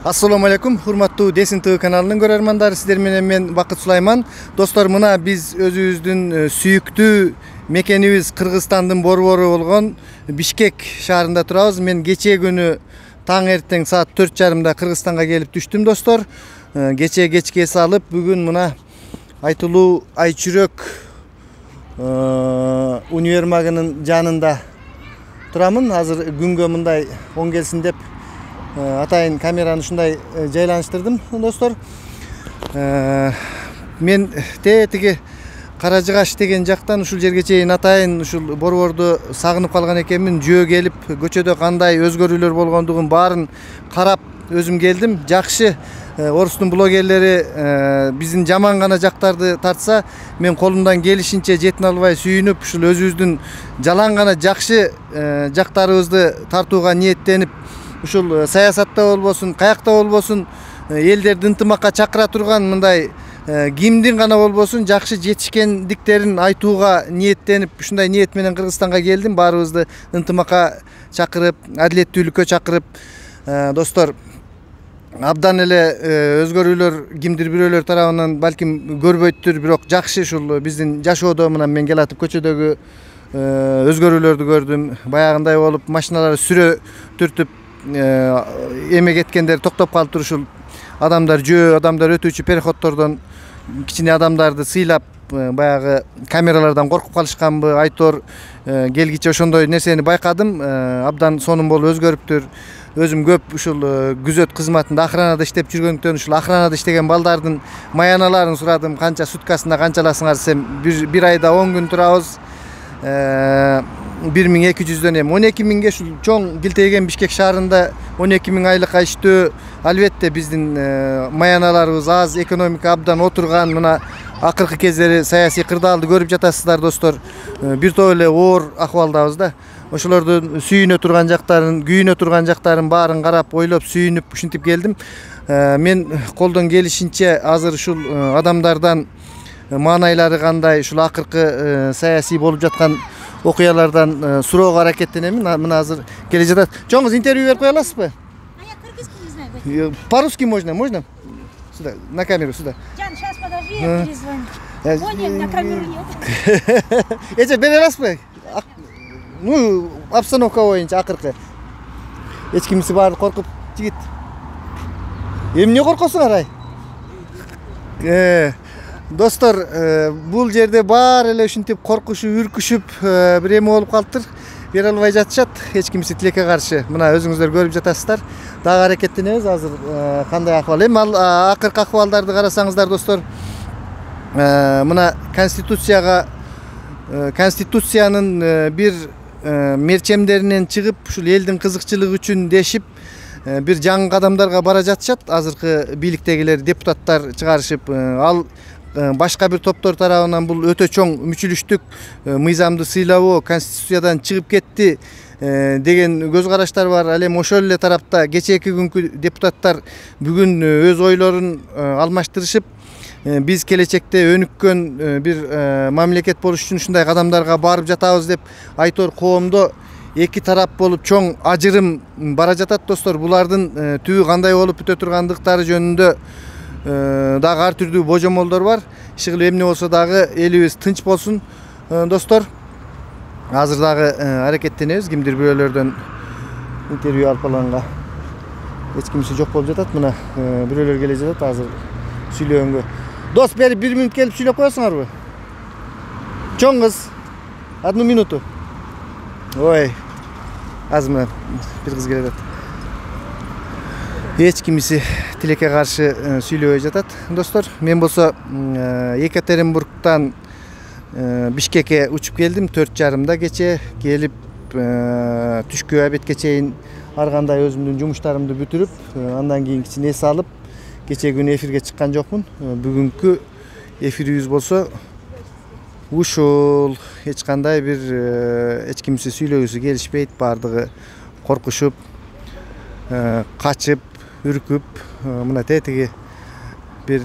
Assalamu alaikum, hurmattуу Desin TV kanalının görөрmandары, сиздер менен мен Бакыт Сулайман. Достор, мына биз өзүбүздүн сүйүктүү мекенибиз Кыргызстандын борбору болгон Бишкек шаарында турабыз. Мен кечээ күнү таң эртең саат 4:30 Кыргызстанга келип түштүм, достор. Кечээ кечке салып, бүгүн мына айтылуу Айчүрөк универмагынын жанында турамын. Азыр күнгө мындай оң келсин деп атайын камераны ушундай жайланыштырдым, достор. Мен тетиги Каражыгаш деген жактан ушул жерге чейин атайын ушул борборду сагынып калган экенмин. Жөө келип, көчөдө кандай өзгөрүүлөр болгондугун баарын карап өзүм келдим. Жакшы Орустун блогерлери биздин жаман гана жактарды тартса, мен колумдан келишинче жетин албай сүйүнүп, ушул өзүбүздүн жалаң гана жакшы жактарыбызды тартууга ниеттенип, ушул саясатта болбосун, каякта болбосун, элдерди ынтымакка чакыра турган мындай кимдин гана болбосун жакшы жетишкендиктерин айтууга ниеттенип, ушундай ниет менен Кыргызстанга келдим. Баарыбызды ынтымакка чакырып, адилеттүүлүккө чакырып, достор, абдан эле өзгөрүүлөр кимдир бирөөлөр тарабынан балким көрбөйттүр, бирок жакшы ушул биздин жашоодо мына мен келатып көчөдөгү өзгөрүүлөрдү көрдүм. Баягындай болуп машиналар сүрө түртүп эме кеткендер токтоп калыптыр. Ушул адамдар адамдар өтүүчү переходтордон кичине адамдарды сыйлап, баягы камералардан коркуп калышканбы, айтор келгиче ошондой нерсени байкадым. Абдан сонун болуп өзгөрүптүр. Өзүм көп ушул күзөт кызматында охранада иштеп жүргөндүктөн ушул охранада иштеген балдардын маяналарын сурадым. Канча суткасына канчаласыңар десем, бир айда 10 күн турабыз. 1200'дөн 12 миңге ушул чоң килтейген Бишкек шаарында 12 миң айлыкка иштөө. Албетте биздин маяналарыбыз аз, экономика абдан отурган. Мына акыркы кездери саясий кырдаалды көрүп жатасыздар, достор. Бир топ эле оор акыбалдабыз да. Ошолордун сүйүнө турган жактарын, күйүнө турган жактарын баарын карап, ойлоп, сүйүнүп ушинтип келдим. Мен колдон келишинче азыр ушул адамдардан маанайлары кандай, ушул акыркы саясий болуп жаткан окуялардан суроого аракеттенемин. Мына азыр келе жатат. Чоңуз интервью берип кое аласызбы? Я кыргызский не знаю. По-русски можно? Сюда, на камеру, сюда. Жан, сейчас подожди, я перезвоню. Понял, на камеру нет. Эче бере аласызбы? Ну, обстановка боюнча акыркы. Эч кимиси баары коркуп жигит. Эмне коркосуңар ай? Достор, бул жерде баары эле ушинтип коркушуп, үркүшүп, бир эме болуп калыптыр. Бере албай жатышат. Эч кимиси тилекке каршы. Мына өзүңүздөр көрүп жатасыздар. Дагы аракеттенебиз азыр кандай акыбал. Эми акыркы акыбалдарды карасаңыздар, достор, мына конституциянын бир мерчемдеринен чыгып, ушул элдин кызыкчылыгы үчүн дешип, бир жаңы кадамдарга бара жатышат. Азыркы бийликтегилер, депутаттар чыгарышып, ал башка бир топтор тарабынан бул өтө чоң мүчүлүштүк мыйзамды сыйлабоо, конституциядан чыгып кетти деген көз караштар бар. Ал эми ошол эле тарапта кечээки күнкү депутаттар бүгүн өз ойлорун алмаштырышып, биз келечекте өнүккөн бир мамлекет болуш үчүн ушундай кадамдарга барып жатабыз деп айтор коомдо эки тарап болуп чоң ажырым бара жатат, достор. Булардын түбү кандай болуп бүтө тургандыктары жөнүндө дагы ар түрдүү божомолдор бар. Иши кылып эмне болсо дагы элибиз тынч болсун, достор. Азыр дагы аракеттенебиз кимдир бирөөлөрдөн интервью алып алганга. Эч кимиси жок болуп жатат. Мына бирөөлөр келе жатат азыр сүйлөгөнгө. Дос, бери 1 минут келип сүйлөп коесуңарбы? Чоң кыз, 1 минуту. Ой, азыр мына бир кыз келе жатат. Эч кимиси тилекке каршы сүйлөбөй жатат, достор. Мен болсо Екатеринбургтан Бишкекке учуп келдим 4:30 кече. Келип түшкү обедке чейин ар кандай өзүмдүн жумуштарымды бүтүрүп, андан кийин кичине эс алып, кече күнү эфирге чыккан жокмун. Бүгүнкү эфирибиз болсо ушул. Эч кандай бир эч кимси сүйлөгүсү келишпейт, баардыгы коркушуп, качып, үркүп. Мына тетиги бир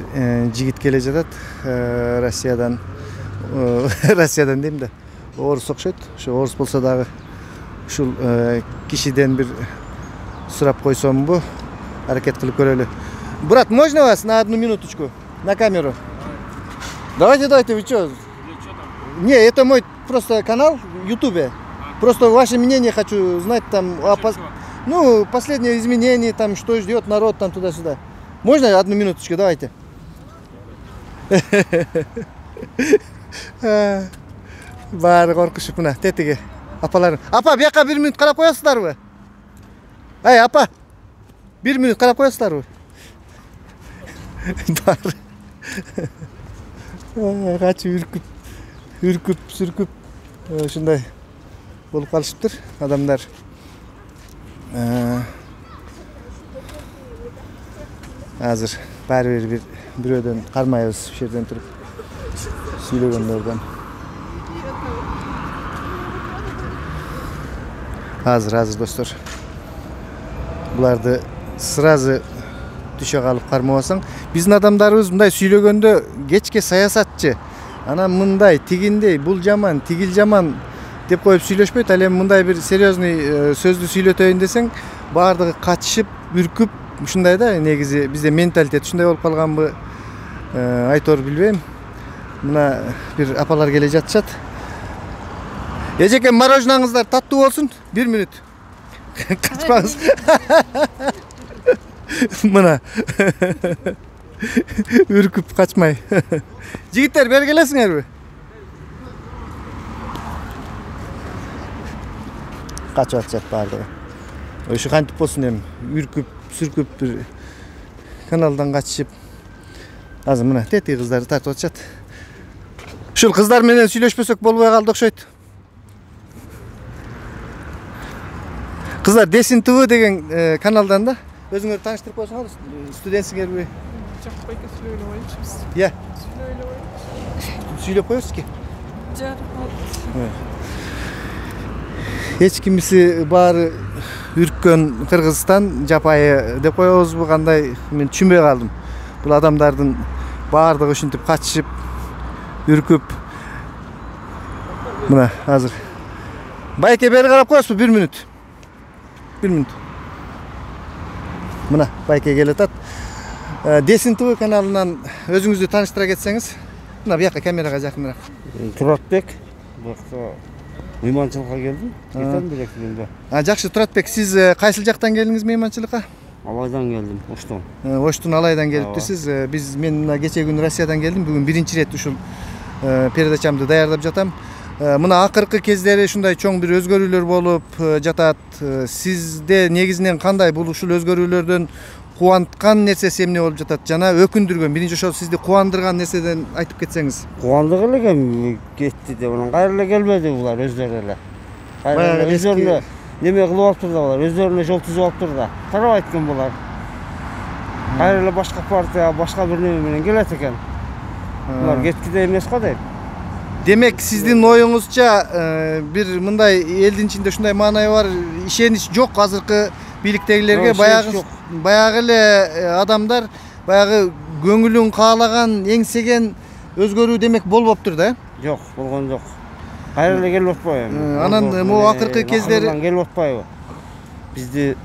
жигит келе жатат Россиядан. Россиядан дейм да. Орус окшойт. Ошо орус болсо дагы ушул кишиден бир сурап койсомбу, Hareket kılıp göreli. Брат, можно вас на одну минуточку? На камеру. Давайте, вы что? Не, это мой просто канал в Ютубе. Просто ваше мнение хочу знать там ну, последние изменения, там, что ждет народ, там, туда-сюда. Можно одну минуточку, давайте. Бары коркушуп мына тетиги апаларым. Апа, бияка 1 минут карап коесуздарбы? Ай, апа. 1 минут карап коесуздарбы? Бары. Качып үркүп, сүркүп, ушундай болуп калышыптыр адамдар. Азыр баары бир бирөөдөн кармайбыз, ушул жерден туруп сүйлөгөндөрдөн. Азыр достор. Буларды сразу түшө калып кармабасаң, биздин адамдарыбыз мындай сүйлөгөндө кечке саясатчы. Анан мындай, тигиндей, бул жаман, тигил жаман деп коюп сүйлөшпөйт. Ал эми мындай бир серьезный сөздү сүйлөтөйүн десең, баардыгы качышып, үркүп, ушундай да, негизи бизде менталитет ушундай болуп калганбы, айтор билбейм. Мына бир апалар келе жатышат. Эжеке, мороженоңуздар таттуу болсун. 1 минут. Качпаңыз. Мына. Үркүп качмай. Жигиттер, бери келесиңерби? Качып атышат баардыгы. Ошо кантип болсун эми, үркүп, сүркүп бир каналдан качышып. Азыр мына тети кыздарды тартып атышат. Ушул кыздар менен сүйлөшпөсөк болбой калды окшойт. Кыздар, Десин ТВ деген каналдан да. Өзүңөр тааныштырып койсоңор, студентсиңерби? Жок, байке сүйлөй элебиз. Иә. Сүйлөй элебиз. Сүйлөп коебузки. Жок. Эч кимиси баары үрккөн Кыргызстан жапайы деп коебузбу, кандай, мен түшүнбөй калдым. Бул адамдардын баардыгы ушинтип качышып, үркүп. Мына азыр. Байке, бери карап коесузбу? 1 минут. 1 минут. Мына байке келатат. Десин ТВ каналынан өзүңүздү тааныштыра кетсеңиз. Мына бияка камерага жакыныраак. Туратбек. Бакта мейманчылыкка келдим. Кетем белек менде. Жакшы, Туратбек, сиз кайсыл жактан келдиңиз мейманчылыкка? Алайдан келдим, Оштон. Оштун Алайдан келиптирсиз. Мен мына кече күнү Россиядан келдим. Бүгүн биринчи ирет ушул передачамды даярдап жатам. Мына акыркы кездери ушундай чоң бир өзгөрүүлөр болуп жатат. Сизде негизинен кандай бул ушул өзгөрүүлөрдөн кубанткан нерсеси эмне болуп жатат? Жана өкүндүргөн, биринчи ошол сизди кубандырган нерседен айтып кетсеңиз. Кубандык эле кетти деп, анан кайра эле келбеди булар өздөрү эле. Кайра өздөрүнө неме кылып алыптыр да булар, өздөрүнө жол түзүп алыптыр да. Тарабайт экен булар. Кайра эле башка партия, башка бир неме менен келет экен. Булар кеткиде эмес го дейт. Демек, сиздин оюңузча бир мындай элдин ичинде ушундай маанай бар, ишенич жок азыркы бийликтегилерге, баягы эле адамдар баягы көңүлүн каалаган, эңсеген өзгөрүү демек болбоптур да? Жок, болгон жок. Кайра эле келип атпайбы. Анан могу акыркы кездери келип атпайбы. Бизди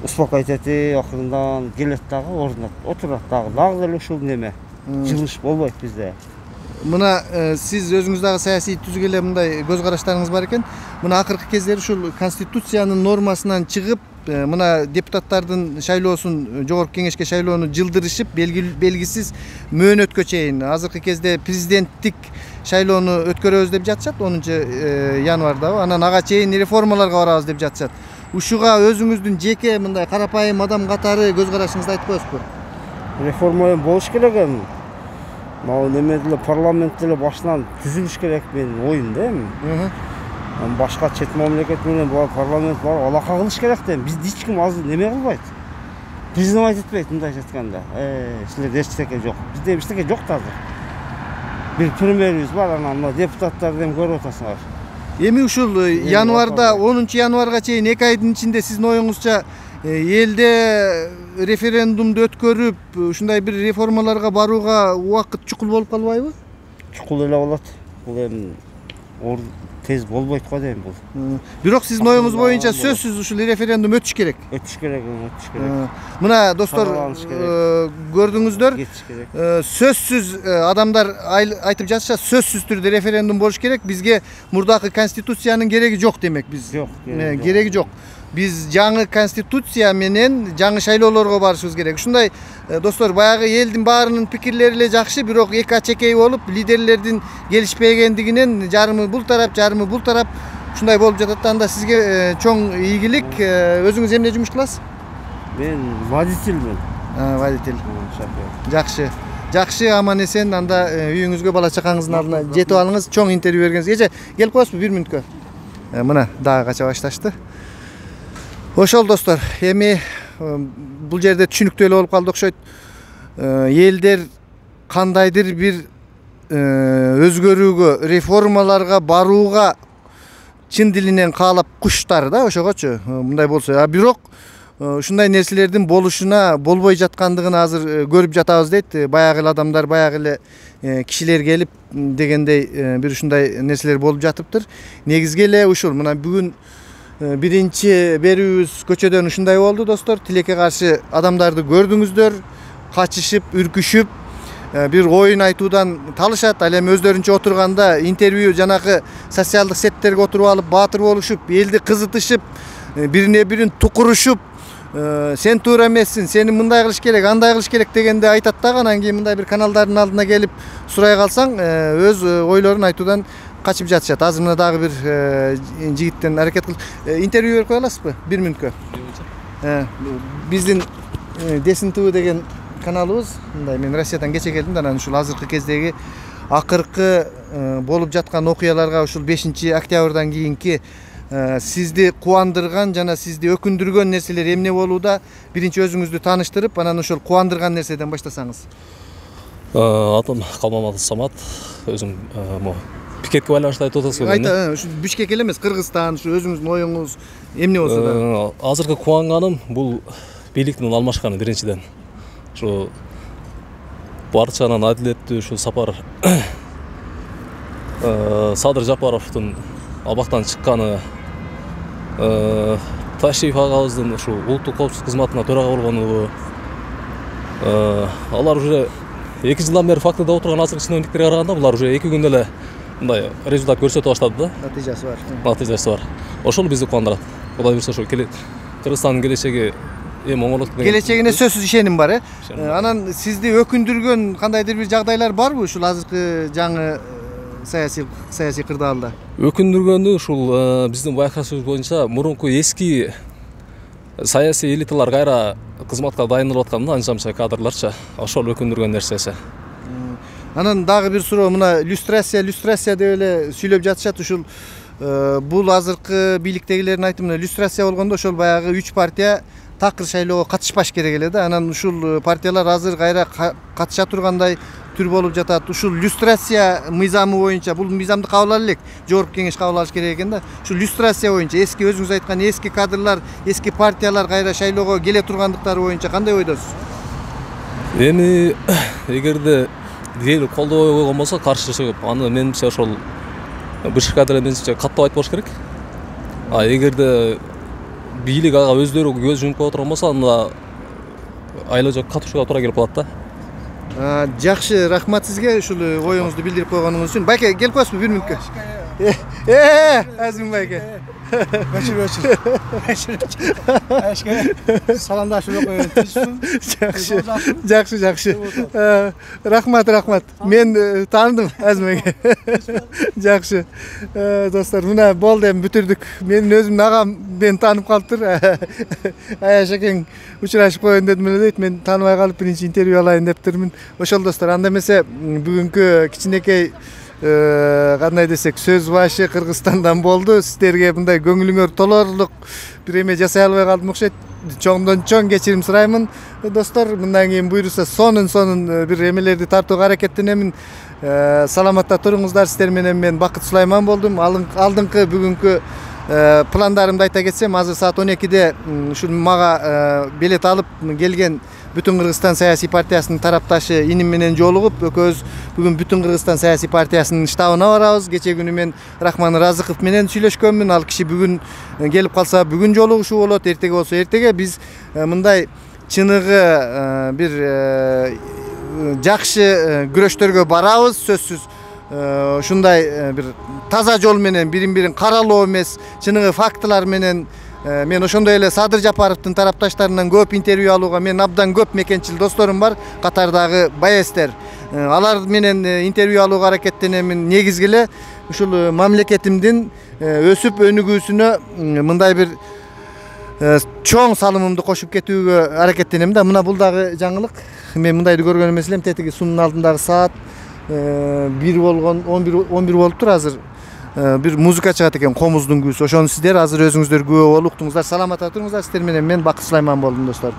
успокоить этип, акырындан келет дагы, ордуна отурат дагы деле ушул неме. Жылыш болбойт бизде. Мына сиз өзүңүз дагы саясий түзгө эле мындай көз караштарыңыз бар экен. Мына акыркы кездери ушул конституциянын нормасынан чыгып, мына депутаттардын шайлоосун, жогорку кеңешке шайлоону жылдырышып, белгисиз мөөнөткө чейин азыркы кезде президенттик шайлоону өткөрөбүз деп жатышат 10 январда. Анан ага чейин реформаларга барабыз деп жатышат. Ушуга өзүңүздүн жеке мындай карапайым адам катары көз карашыңызды айтып коесузбу? Реформа болуш керек эми. Мал неме деле парламент деле башынан түзүлүш керек менин оюм да эми. Башка чет мамлекет менен бул парламент бар, алака кылыш керек да. Бизди эч ким азыр неме кылбайт. Признавать этпейт мындай жатканда. Силерде эчтеке жок. Бизде эчтеке жок да азыр. Бир премьерибиз бар, анан депутаттарды эми көрүп атасыңар. Эми ушул январда 10 январга чейин 2 айдын ичинде сиздин оюңузча элде референдумду өткөрүп, ушундай бир реформаларга барууга убакыт чукул болуп калбайбы? Чукул эле болот. Бул эми тез болбойт го дейм бул. Бирок сиздин оюңуз боюнча сөзсүз ушул референдум өтүш керек. Өтүш керек, өтүш керек. Мына достор, Сараланыш керек. көрдүңүздөр, Кетиш керек. сөзсүз адамдар айтып жатышат, сөзсүз түрдө референдум болуш керек. Бизге мурдакы конституциянын кереги жок демек биз. Жок, Кереги жок. Биз жаңы конституция менен жаңы шайлоолорго барышыбыз керек. Ушундай достор, баягы элдин баарынын пикирлери эле жакшы, бирок эки ачекей болуп, лидерлердин келишпегендигинен жарымы бул тарап, жарымы бул тарап ушундай болуп жатат. Анда сизге чоң ийгилик. Өзүңүз эмне жумуш кыласыз? Мен водительмин. Водитель. Шофер. Жакшы. Жакшы, аман эсен. Анда үйүңүзгө, бала чакаңыздын алдына жетип алыңыз. Чоң интервью бергенсиз. Эже, келип коесузбу 1 мүнөткө? Мына дагы кача башташты. Ошол достор, эми бул жерде түшүнүктүү эле болуп калды окшойт. Элдер кандайдыр бир өзгөрүүгө, реформаларга барууга чын дилинен каалап куштар да, ошогочу. Мындай болсо, бирок ушундай нерселердин болушуна, болбой жаткандыгын азыр көрүп жатабыз дейт. Баягы эле адамдар, баягы эле кишилер келип дегендей бир ушундай нерселер болуп жатыптыр. Негизги эле ушул. Мына бүгүн биринчи берүүбүз көчөдөн ушундай болду достор. Тилекке каршы адамдарды көрдүңүздөр, качышып, үркүшүп, бир оюн айтуудан талышат. Ал эми өздөрүнчө отурганда интервью жанакы социалдык сеттерге отуруп алып баатыр болушуп, элди кызытышып, бирине бирин тукурушуп, сен туура эмессиң, сени мындай кылыш керек, андай кылыш керек дегенде айтат дагы. Анан кийин мындай бир каналдардын алдына келип сурай калсаң, өз ойлорун айтуудан качып жатышат. Азыр мына дагы бир жигиттен аракет кылып интервью берип кое аласызбы 1 мүнөткө? Биздин Десин ТВ деген каналыбыз. Мындай, мен Россиядан кече келдим да, анан ушул азыркы кездеги акыркы болуп жаткан окуяларга, ушул 5-октябрдан кийинки сизди кубандырган жана сизди өкүндүргөн нерселер эмне болууда? Биринчи өзүңүздү тааныштырып, анан ошол кубандырган нерседен баштасаңыз. Атым Калмаматов Самат. Өзүм пикетке байланыштуу айтып атасызбы? Ушу Бишкек эле эмес, Кыргызстан, ушу өзүңүздүн оюңуз эмне болсо да. Азыркы кубанганым бул бийликтин алмашканы биринчиден. Ушу барчанын адилеттүү ушу сапар Садыр Жапаровдун абактан чыкканы, Ташиев агабыздын ушу улуттук коопсуздук кызматына төрага болгонугу, алар уже 2 жылдан бери фактыда отурган азыркы чиновниктерге караганда булар уже 2 күндө эле мындай результат көрсөтө баштады да. Натыйжасы бар. Натыйжасы бар. Ошол бизди кубандырат. Кудай буйрса ошол Кыргызстандын келечеги эми оңолот деген. Келечегине сөзсүз ишеним бар, Анан сизди өкүндүргөн кандайдыр бир жагдайлар барбы ушул азыркы жаңы саясий кырдаалда? Өкүндүргөнү ушул биздин байкашыбыз боюнча мурунку эски саясий элиталар кайра кызматка дайындалып атканда анча-мынча кадрларча, ошол өкүндүргөн нерсеси. Анан дагы бир суроо, мына люстрация деп эле сүйлөп жатышат. Ушул бул азыркы бийликтегилердин айтымына люстрация болгондо ошол баягы 3 партия такыр шайлоого катышпаш керек эле да. Анан ушул партиялар азыр кайра катыша тургандай түр болуп жатат. Ушул люстрация мыйзамы боюнча, бул мыйзамды кабыл ала элек, жогорку кеңеш кабыл алыш керек экен да. Ушул люстрация боюнча эски, өзүңүз айткан эски кадрлар, эски партиялар кайра шайлоого келе тургандыктары боюнча кандай ойдосуз? Эми эгерде эл колдобой койгон болсо, каршы чыгып, аны менимче ошол бышка деле менимче каттап айтып болуш керек. Эгерде бийлик ага өздөрү көз жумуп коюп отурган болсо, анда айла жок катышууга туура келип калат да. Жакшы, рахмат сизге ушул оюңузду билдирип койгонуңуз үчүн. Байке, келип коесузбу 1 мүнөткө? Азым байке. Саламдашып коюн. Жакшы. Рахмат. Мен тааныдым Азмайге. Жакшы. Достор, мына болду, эми бүтүрдүк. Менин өзүмдүн агам мени таанып калыптыр. Аяш экен учурашып коеюн дедим эле дейт. Мен тааныбай калып биринчи интервью алайын дептирмин. Ошол достор, анда эмесе бүгүнкү кичинекей кандай десек сөз башы Кыргызстандан болду. Сиздерге мындай көңүлүңөр толорлук бир эме жасай албай калдым окшойт. Чоңдон чоң кечирим сураймын достор. Мындан кийин буйруса сонун бир эмелерди тартууга аракеттенемин. Саламатта туруңуздар. Сиздер менен мен Бакыт Сулайман болдум. Алдыңкы бүгүнкү пландарымды айта кетсем, азыр саат 12-де ушул мага билет алып келген Бүтүн Кыргызстан саясий партиясынын тарапташы иним менен жолугуп, экөөбүз бүгүн Бүтүн Кыргызстан саясий партиясынын штабына барабыз. Кече күнү мен Рахман Разыков менен сүйлөшкөнмүн. Ал киши бүгүн келип калса бүгүн жолугушуу болот, эртеге болсо эртеге. Биз мындай чыныгы бир жакшы күрөштөргө барабыз, сөзсүз. Ушундай бир таза жол менен бирин каралоо эмес, чыныгы фактылар менен. Мен ошондой эле Садыр Жапаровдун тарапташтарынан көп интервью алууга мен абдан көп мекенчил досторум бар, катардагы байестер. Алар менен интервью алууга аракеттенемин. Негизги эле ушул мамлекетимдин өсүп өнүгүүсүнө мындай бир чоң салымымды кошуп кетүүгө аракеттенем да. Мына бул дагы жаңылык. Мен мындайды көргөн эмес элем. Тетиги сунун алдындагы саат 1 болгон, 11 болуптур азыр. Bir muzika чыгат экен, Комуздун күүсү. Ошону сиздер азыр өзүңүздөр күбө болуп уктуңуздар. Саламатта туруңуздар. Сиздер менен мен Бакыт Сулайман болдум, достор.